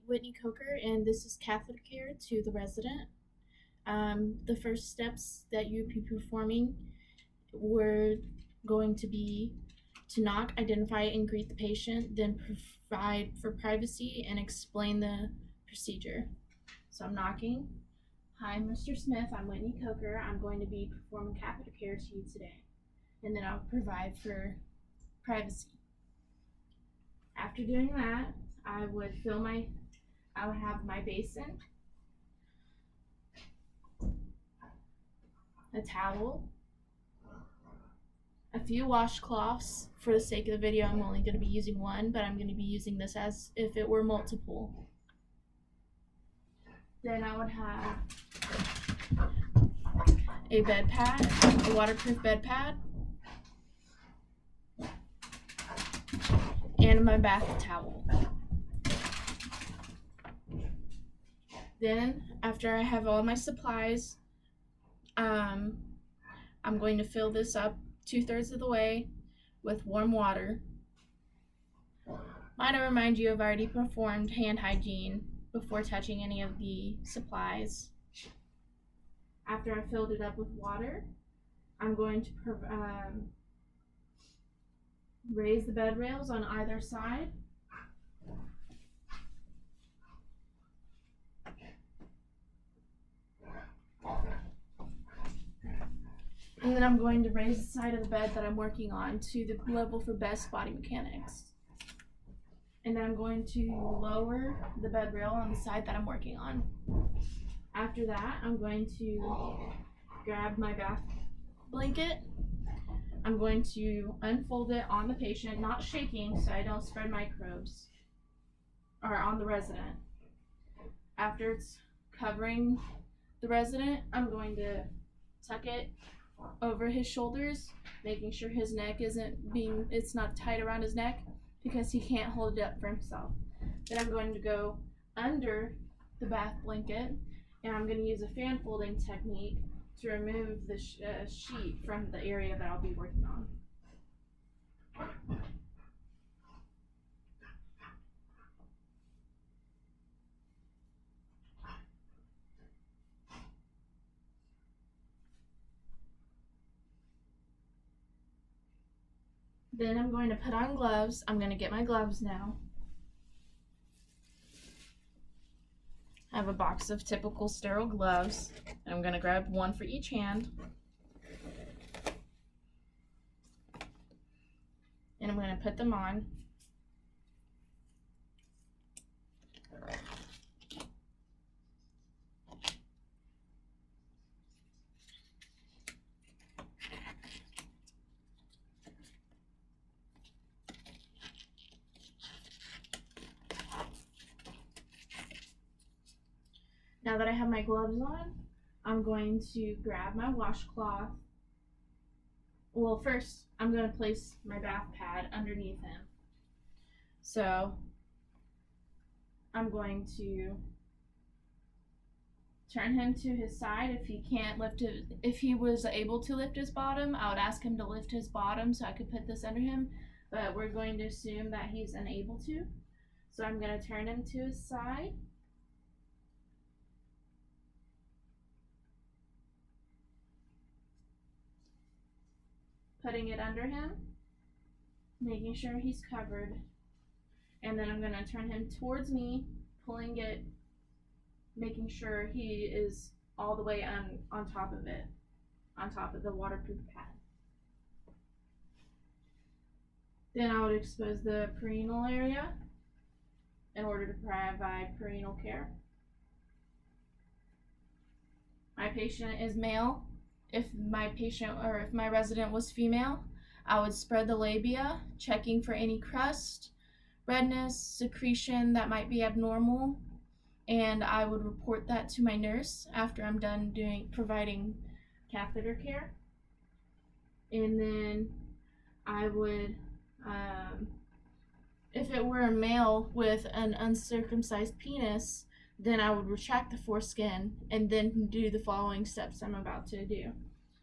Whitney Coker, and this is catheter care to the resident. The first steps that you'll be performing were going to be to knock, identify, and greet the patient, then provide for privacy and explain the procedure. So I'm knocking. Hi, Mr. Smith. I'm Whitney Coker. I'm going to be performing catheter care to you today. And then I'll provide for privacy. After doing that, I would have my basin, a towel, a few washcloths. For the sake of the video, I'm only going to be using one, but I'm going to be using this as if it were multiple. Then I would have a bed pad, a waterproof bed pad, and my bath towel. Then, after I have all my supplies, I'm going to fill this up 2/3 of the way with warm water. Might I remind you, I've already performed hand hygiene before touching any of the supplies. After I filled it up with water, I'm going to raise the bed rails on either side. And then I'm going to raise the side of the bed that I'm working on to the level for best body mechanics. And then I'm going to lower the bed rail on the side that I'm working on. After that, I'm going to grab my bath blanket. I'm going to unfold it on the patient, not shaking so I don't spread microbes, or on the resident. After it's covering the resident, I'm going to tuck it over his shoulders, making sure his neck it's not tight around his neck because he can't hold it up for himself. Then I'm going to go under the bath blanket, and I'm going to use a fan folding technique to remove the sheet from the area that I'll be working on. Then I'm going to put on gloves. I'm going to get my gloves now. I have a box of typical sterile gloves. I'm going to grab one for each hand. And I'm going to put them on. Now that I have my gloves on, I'm going to grab my washcloth. Well, first, I'm going to place my bath pad underneath him. So, I'm going to turn him to his side. If he was able to lift his bottom, I would ask him to lift his bottom so I could put this under him, but we're going to assume that he's unable to. So I'm going to turn him to his side. Putting it under him, making sure he's covered, and then I'm going to turn him towards me, pulling it, making sure he is all the way on top of it, on top of the waterproof pad. Then I would expose the perineal area in order to provide perineal care. My patient is male. If my resident was female, I would spread the labia, checking for any crust, redness, secretion that might be abnormal, and I would report that to my nurse after I'm done providing catheter care. And then I would, if it were a male with an uncircumcised penis, then I would retract the foreskin and then do the following steps I'm about to do.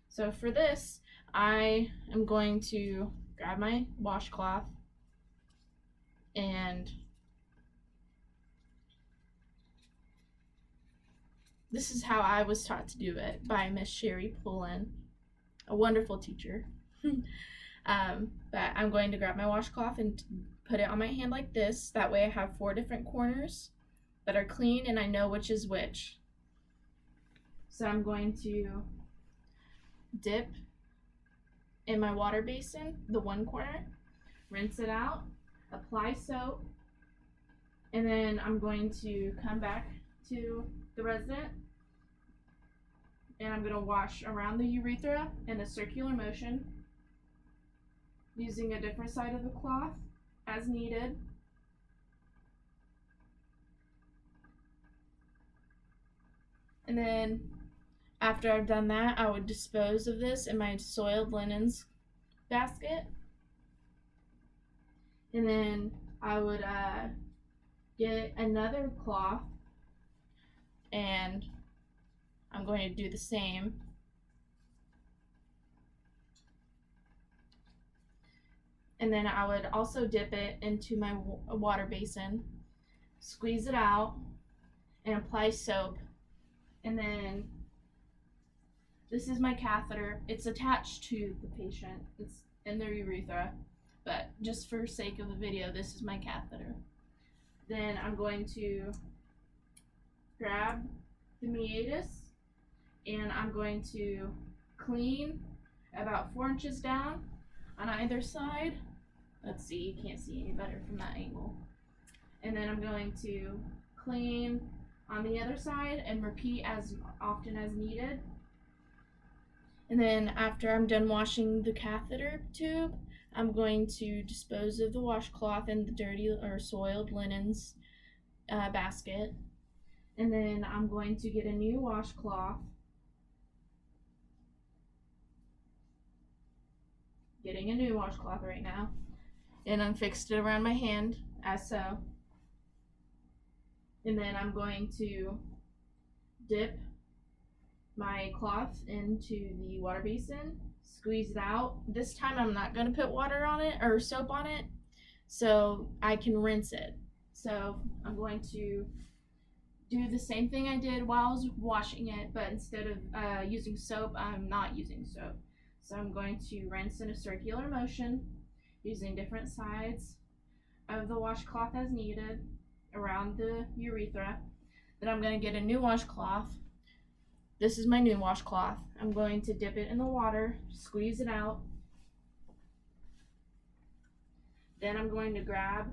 So for this, I am going to grab my washcloth and this is how I was taught to do it by Miss Sherry Pullen, a wonderful teacher. But I'm going to grab my washcloth and put it on my hand like this. That way I have 4 different corners that are clean and I know which is which. So I'm going to dip in my water basin, the one corner, rinse it out, apply soap, and then I'm going to come back to the resident and I'm going to wash around the urethra in a circular motion using a different side of the cloth as needed. And then after I've done that, I would dispose of this in my soiled linens basket. And then I would get another cloth and I'm going to do the same. And then I would also dip it into my water basin, squeeze it out, and apply soap. And then this is my catheter. It's attached to the patient. It's in their urethra. But just for sake of the video, this is my catheter. Then I'm going to grab the meatus and I'm going to clean about 4 inches down on either side. Let's see, you can't see any better from that angle. And then I'm going to clean on the other side and repeat as often as needed. And then after I'm done washing the catheter tube, I'm going to dispose of the washcloth in the dirty or soiled linens basket. And then I'm going to get a new washcloth. Getting a new washcloth right now. And I'm fixed it around my hand as so. And then I'm going to dip my cloth into the water basin, squeeze it out. This time I'm not going to put water on it or soap on it so I can rinse it. So I'm going to do the same thing I did while I was washing it, but instead of using soap, I'm not using soap. So I'm going to rinse in a circular motion using different sides of the washcloth as needed around the urethra. Then I'm going to get a new washcloth. This is my new washcloth. I'm going to dip it in the water, squeeze it out. Then I'm going to grab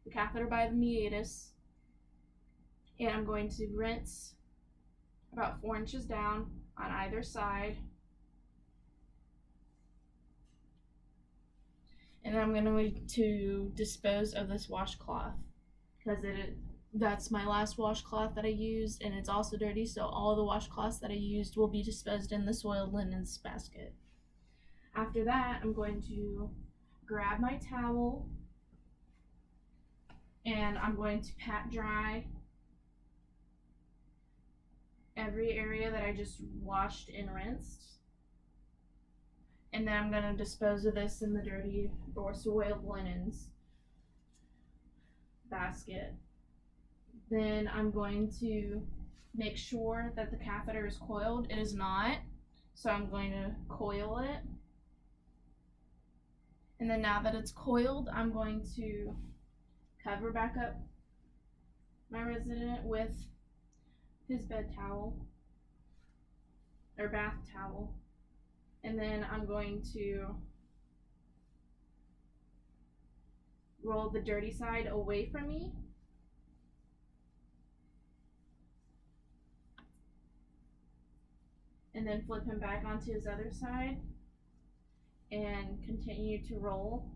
the catheter by the meatus and I'm going to rinse about 4 inches down on either side. And I'm going to dispose of this washcloth because that's my last washcloth that I used and it's also dirty, so all the washcloths that I used will be disposed in the soiled linens basket. After that, I'm going to grab my towel and I'm going to pat dry every area that I just washed and rinsed. And then I'm going to dispose of this in the dirty or soiled linens basket. Then I'm going to make sure that the catheter is coiled. It is not, so I'm going to coil it. And then now that it's coiled, I'm going to cover back up my resident with his bed towel or bath towel. And then I'm going to roll the dirty side away from me. And then flip him back onto his other side and continue to roll.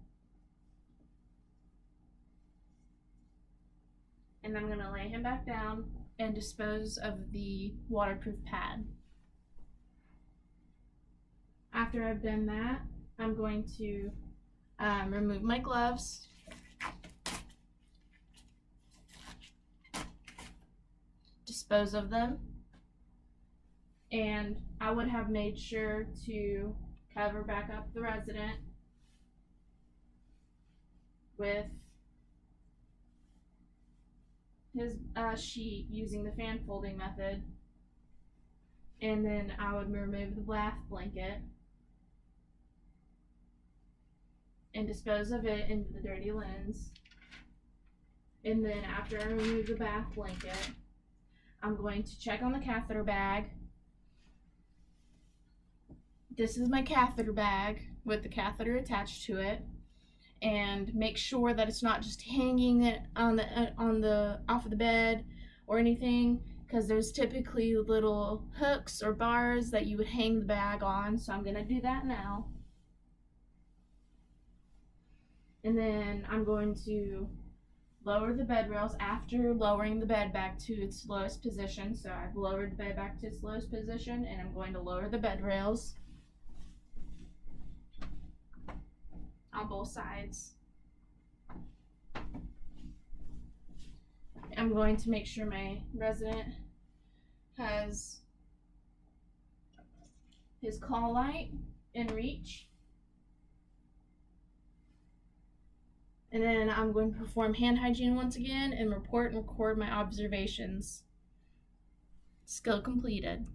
And I'm going to lay him back down and dispose of the waterproof pad. After I've done that, I'm going to remove my gloves, dispose of them, and I would have made sure to cover back up the resident with his sheet using the fan folding method. And then I would remove the bath blanket and dispose of it into the dirty linens. And then after I remove the bath blanket, I'm going to check on the catheter bag. This is my catheter bag with the catheter attached to it, and make sure that it's not just hanging on the off of the bed or anything, because there's typically little hooks or bars that you would hang the bag on. So I'm gonna do that now. And then I'm going to lower the bed rails after lowering the bed back to its lowest position. So I've lowered the bed back to its lowest position, and I'm going to lower the bed rails on both sides. I'm going to make sure my resident has his call light in reach. And then I'm going to perform hand hygiene once again and report and record my observations. Skill completed.